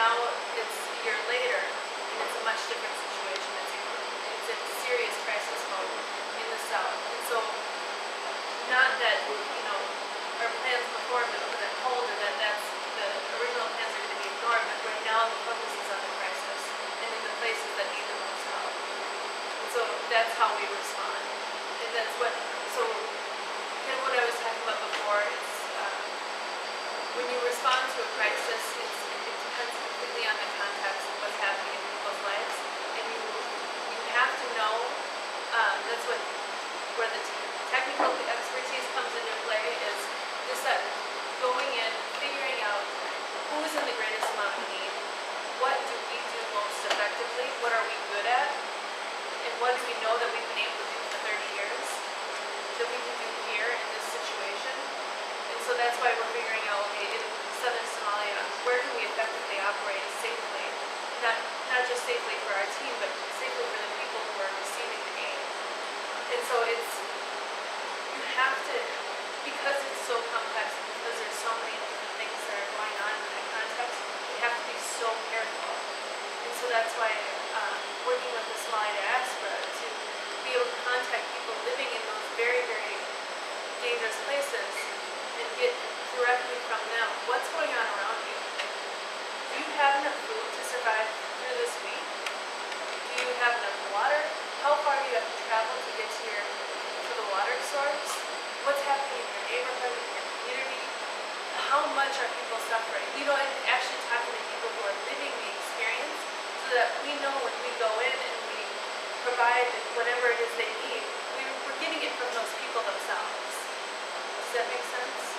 now it's a year later, and it's a much different situation. It's a serious crisis mode in the South. And so, not that, our plans before have been put on hold, or that the original plans are going to be ignored, but right now the focus is on the crisis and in the places that need the most help. And so that's how we respond. And that's so kind of what I was talking about before is when you respond to a crisis, it depends completely on the context of what's happening in people's lives. And you have to know, that's where the technical expertise comes into play, is just that going in, figuring out who is in the greatest amount of need, what do we do most effectively, what are we good at, and what do we know that we've been able to do for 30 years that we can do here in this situation. And so that's why we're figuring out, okay, in southern Somalia, where can we effectively operate safely, not just safely for our team, but safely for the people who are receiving the aid. And so you have to, because it's so complex, because there's so many different things that are going on in that context, you have to be so careful. And so that's why working with the Somali diaspora to be able to contact people living in those very, very dangerous places and get directly from them what's going on around you. Do you have enough food to survive through this week? Do you have enough water? How far do you have to travel to get to the water source? What's happening in your neighborhood, in your community? How much are people suffering? And actually talking to people who are living the experience so that we know when we go in and we provide whatever it is they need, we're getting it from those people themselves. Does that make sense?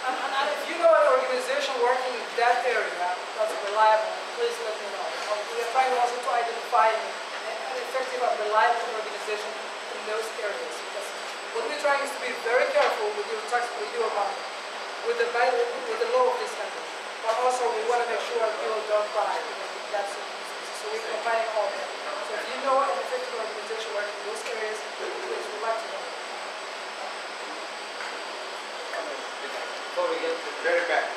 And if you know an organization working in that area that's reliable, please let me know. We are trying also to identify an effective and reliable organization in those areas. Because what we're trying is to be very careful with your tax, with your money, with the law of this country. But also we want to make sure people don't buy that circumstances. So we're combining all of them. So if you know an effective organization working in those areas, please we'd like to know. Before we get to Very back.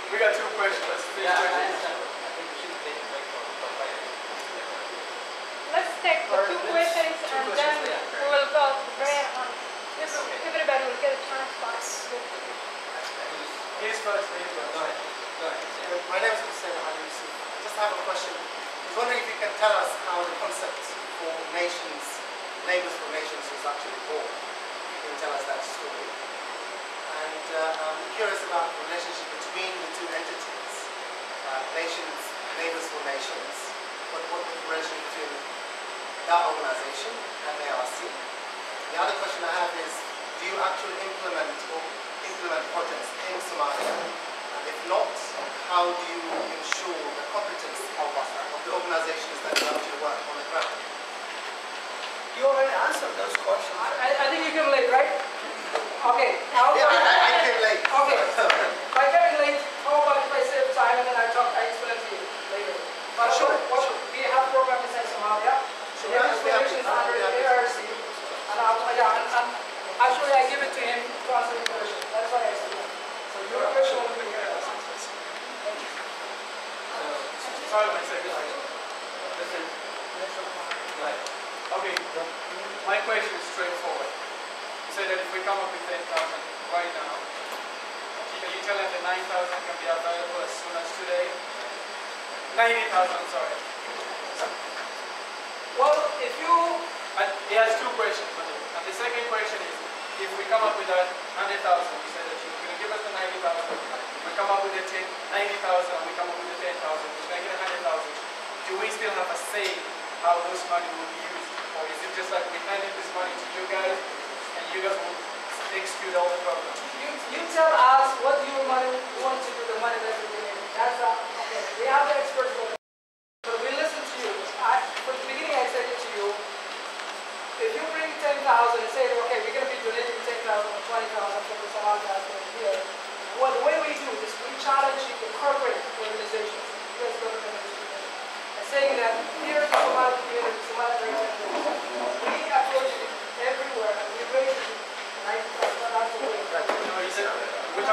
We got two questions. Let's finish questions. I think we should take a break for 5 minutes. Let's take the two questions and then we will go to the very end. Everybody will get a chance to ask. He's first. Go ahead. My name is Hussein Ali Yusuf. I just have a question. I was wondering if you can tell us how the concept for Neighbors for Nations was actually born. If you can tell us that story. And I'm curious about the relationship between the two entities, Neighbors for Nations. What the relationship between that organization and ARC? The other question I have is, do you actually implement projects in Somalia? And if not, how do you ensure the competence of the organizations that you actually work on the ground? You already answered those questions. I think you came late, right? Okay. I came late. Okay. By coming late, how about if I save time and then I explain to you later? But sure. We have programs in Somalia. The explanation is under the ARC. And actually I give it to him to answer the question. That's why I said that. So your question will be here. Thank you. Sorry, one second. Listen. Okay. My question is straightforward. You say that if we come up with 10,000 right now, can you tell them that 9,000 can be available as soon as today? 90,000, sorry. Well, if you... He has two questions for you. And the second question is, if we come up with that 100,000, you said that you're going to give us the 90,000, we come up with the 90,000, and we come up with the 10,000, which make it 100,000. Do we still have a say how this money will be used? Or is it just like we handed this money to you guys, and you guys will execute all the programs? You tell us what you want to do the money that you're giving. That's okay. We have the experts for that. But we listen to you. From the beginning I said it to you. If you bring 10,000 and say, okay, we're going to be donating 10,000 or 20,000 for the Somali diaspora here, well, the way we do is we challenge the corporate organizations, U.S. government organizations, and saying that here in the Somali community, Somali organizations, we approach it everywhere and we raise it. That's the way. We're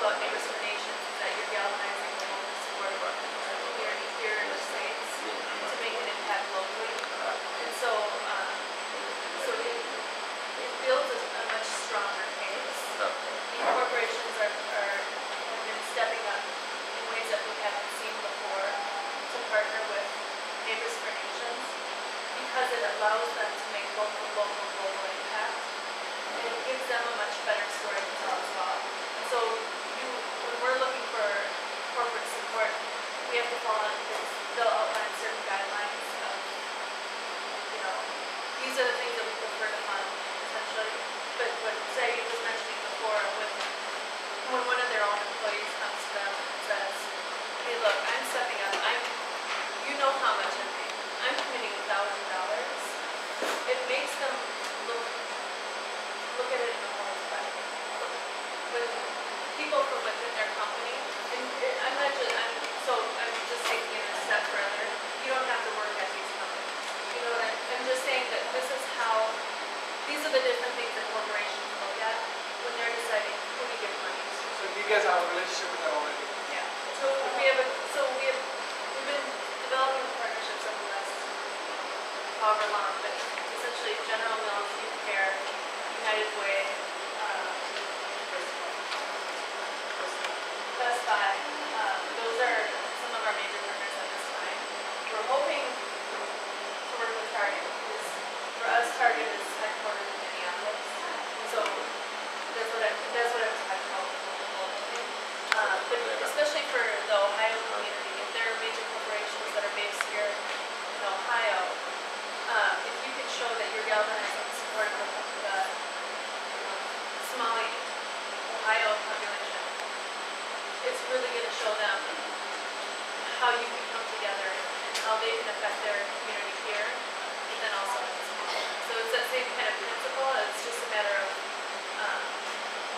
about Neighbors for Nations is that you're galvanizing the local support of our community here in the States to make an impact locally. And so, it builds a much stronger case. The corporations have been stepping up in ways that we haven't seen before to partner with Neighbors for Nations because it allows them to make local, global impact. And it gives them a much better story to tell as well. And so when we're looking for corporate support, we have to follow this. They'll outline certain guidelines of, these are the things that we prefer to fund, essentially. But what Saeed was mentioning before, when one of their own employees comes to them and says, hey, look, I'm stepping up. You know how much I make. I'm committing $1,000. It makes them look at it in a whole perspective. When people from within their company, and I'm just taking it a step further. You don't have to work at these companies. You know what I'm just saying that these are the different things that corporations look at when they're deciding who to give money to. So you guys have a relationship with them already? Yeah. We've been developing partnerships over the last however long, but essentially General Mills, Youth Care, United Way, Best Buy, those are some of our major partners at this time. We're hoping to work with Target because for us Target is headquartered in Minneapolis. So that's what I'm talking about. But especially for the Ohio community, if there are major corporations that are based here in Ohio, if you can show that you're galvanizing support of the Somali Ohio population, it's really going to show them how you can come together and how they can affect their community here, and then also in Somalia. So it's that same kind of principle. It's just a matter of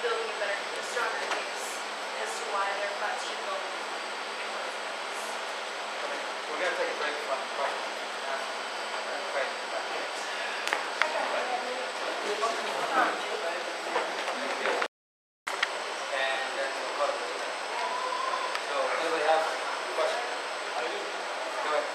building a stronger case as to why their funds should go in those things. We're going to take a break from the question. And then we'll go to the next. So, anybody have a question? Go ahead.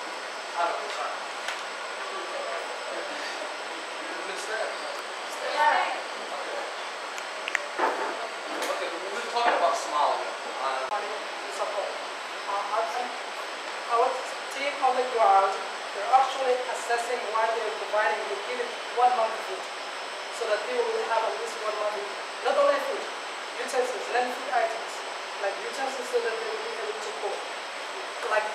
Okay, we're talking about Somalia. Support. Our team on the ground, they're actually assessing why they're providing, they're giving 1 month food, so that people will have at least 1 month, not only food, utensils, non-food items, like utensils so that they will be able to cook, like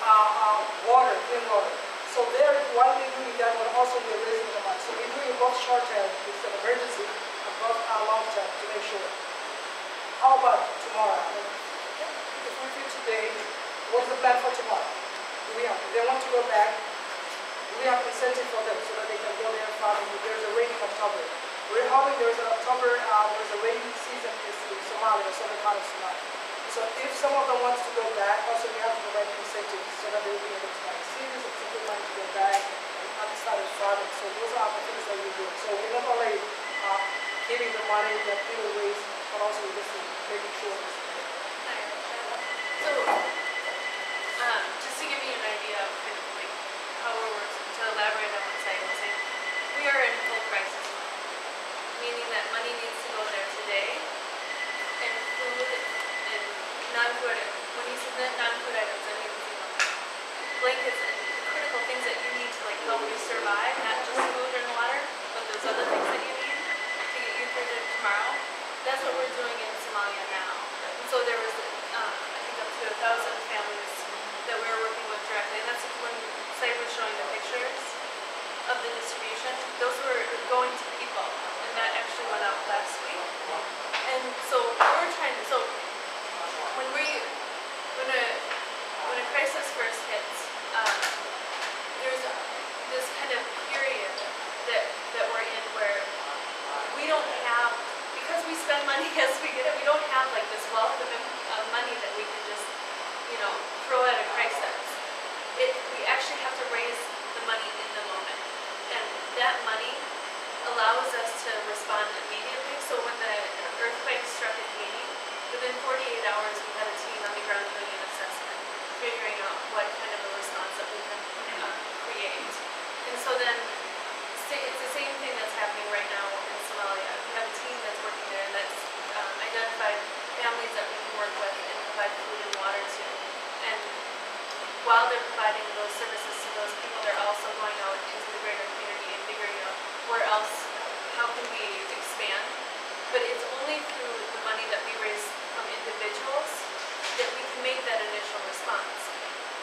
water, clean water. So while they're doing that, we're also raising the money. So we're doing both short term, which is an emergency, and both long term to make sure. How about tomorrow? If we feel today, what's the plan for tomorrow? If they want to go back, we have incentive for them so that they can go there farming. There's a rain in October. We're hoping there's a rainy season in Somalia, southern part of Somalia. So if some of them want to go back, also we have to provide incentives so that they will be able to buy seeds and people want to go back and start farming. So those are the things that we do. So we're not only giving the money that we will raise, but also just making sure it's So, just to give you an idea of kind of like how we're working, to elaborate on what Saeed was saying, we are in full crisis mode, meaning that money needs to go there today, and food and non-food, when you submit non-food items, that means blankets and critical things that you need to like help you survive, not just food and water, but those other things that you need to get you through to tomorrow. That's what we're doing in Somalia now. And so there was, I think up to 1,000 families that we were working with directly. And that's when Saeed was showing the pictures of the distribution. Those were going to people, and that actually went out last week. And so we're trying to, so when a crisis first hits, there's this kind of period that we're in where we don't have, because we spend money as we get it, we don't have like this wealth of what kind of a response that we can create. And so then, it's the same thing that's happening right now in Somalia. We have a team that's working there that's identified families that we can work with and provide food and water to. And while they're providing those services to those people, they're also going out into the greater community and figuring out where else, how can we expand. But it's only through the money that we raise from individuals that we can make that initial response.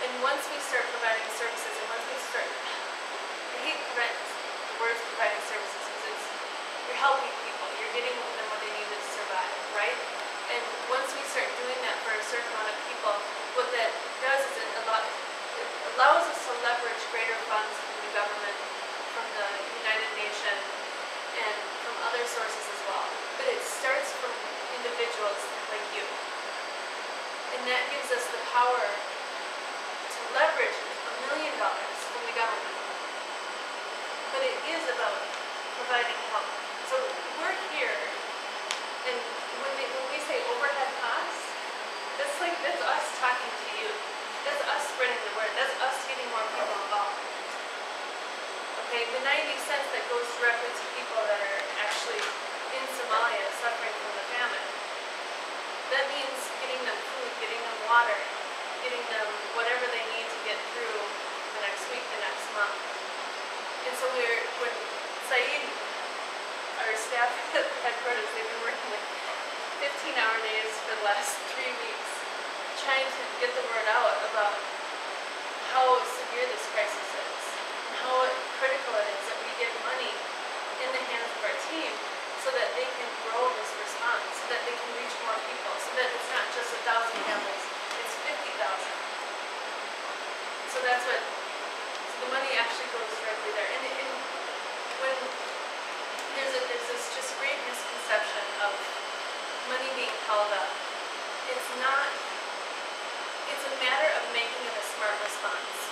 And once we start providing services, and once we start, I hate the words providing services because you're helping people, you're getting them what they need to survive, right? And once we start doing that for a certain amount of people, what that does is it allows us to leverage greater funds from the government, from the United Nations, and from other sources as well. But it starts from individuals like you. And that gives us the power to leverage $1 million from the government. But it is about providing help. So we're here, and when we say overhead costs, that's us talking to you. That's us spreading the word. That's us getting more people involved. Okay, the 90 cents that goes directly to people that are actually in Somalia suffering from the famine, that means getting them food, getting them water, getting them whatever they need to get through the next week, the next month. And so when Saeed, our staff at headquarters, they've been working like 15-hour days for the last 3 weeks, trying to get the word out about how severe this crisis is, and how critical it is that we get money in the hands of our team so that they can grow this response, so that they can reach more people, so that it's not just 1,000 families, it's 50,000. So that's what, so the money actually goes directly there. And when there's this just great misconception of money being held up, it's not, it's a matter of making it a smart response.